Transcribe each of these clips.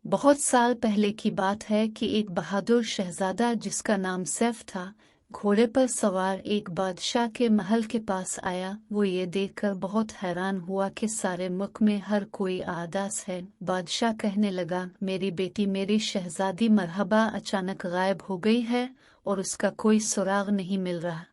बहुत साल पहले की बात है कि एक बहादुर शहजादा जिसका नाम सैफ था, घोड़े पर सवार एक बादशाह के महल के पास आया। वो ये देखकर बहुत हैरान हुआ कि सारे मुल्क में हर कोई आदास है। बादशाह कहने लगा, मेरी बेटी मेरी शहजादी मरहबा अचानक गायब हो गई है और उसका कोई सुराग नहीं मिल रहा।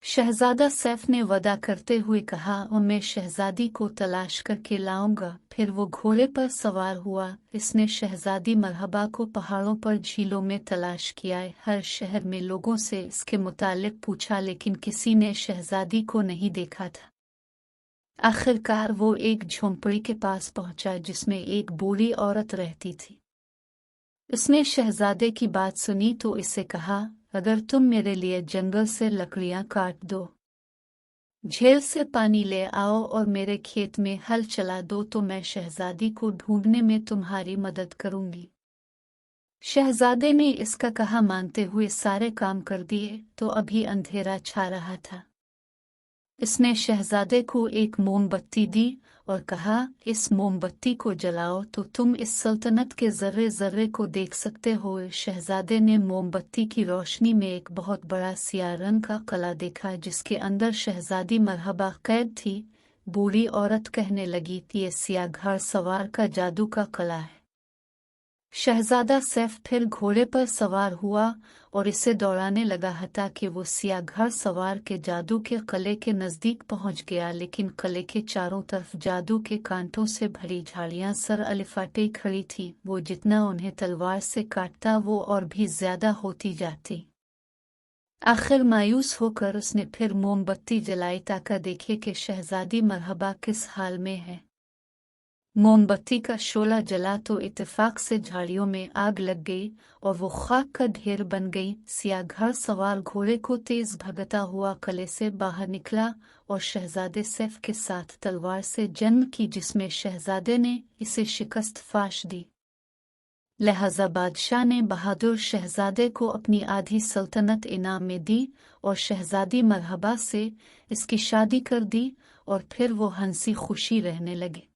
शहजादा सैफ ने वादा करते हुए कहा, और मैं शहजादी को तलाश करके लाऊंगा। फिर वो घोड़े पर सवार हुआ। इसने शहजादी मरहबा को पहाड़ों पर, झीलों में तलाश किया। हर शहर में लोगों से इसके मुतालिक पूछा, लेकिन किसी ने शहजादी को नहीं देखा था। आखिरकार वो एक झोंपड़ी के पास पहुंचा जिसमें एक बूढ़ी औरत रहती थी। उसने शहजादे की बात सुनी तो इससे कहा, अगर तुम मेरे लिए जंगल से लकड़ियां काट दो, झील से पानी ले आओ और मेरे खेत में हल चला दो तो मैं शहजादी को ढूंढने में तुम्हारी मदद करूंगी। शहजादे ने इसका कहा मानते हुए सारे काम कर दिए। तो अभी अंधेरा छा रहा था। इसने शहजादे को एक मोमबत्ती दी और कहा, इस मोमबत्ती को जलाओ तो तुम इस सल्तनत के जर्रे जर्रे को देख सकते हो। शहजादे ने मोमबत्ती की रोशनी में एक बहुत बड़ा सियाह रंग का कला देखा जिसके अंदर शहजादी मरहबा कैद थी। बूढ़ी औरत कहने लगी, ये सियाह घोड़ सवार का जादू का कला है। शहजादा सैफ फिर घोड़े पर सवार हुआ और इसे दौड़ाने लगा ताकि वो सियाह घोड़ सवार के जादू के किले के नजदीक पहुंच गया। लेकिन किले के चारों तरफ जादू के कांटों से भरी झाड़ियां सर अलिफाटे खड़ी थी। वो जितना उन्हें तलवार से काटता वो और भी ज्यादा होती जाती। आखिर मायूस होकर उसने फिर मोमबत्ती जलाई ताकि देखे कि शहजादी मरहबा किस हाल में है। मोमबत्ती का शोला जला तो इत्तेफाक से झाड़ियों में आग लग गई और वो खाक का ढेर बन गई। सियाह घोड़ सवार घोड़े को तेज भगता हुआ किले से बाहर निकला और शहजादे सैफ के साथ तलवार से जंग की, जिसमें शहजादे ने इसे शिकस्त फाश दी। लिहाजा बादशाह ने बहादुर शहजादे को अपनी आधी सल्तनत इनाम में दी और शहजादी मरहबा से इसकी शादी कर दी और फिर वो हंसी खुशी रहने लगे।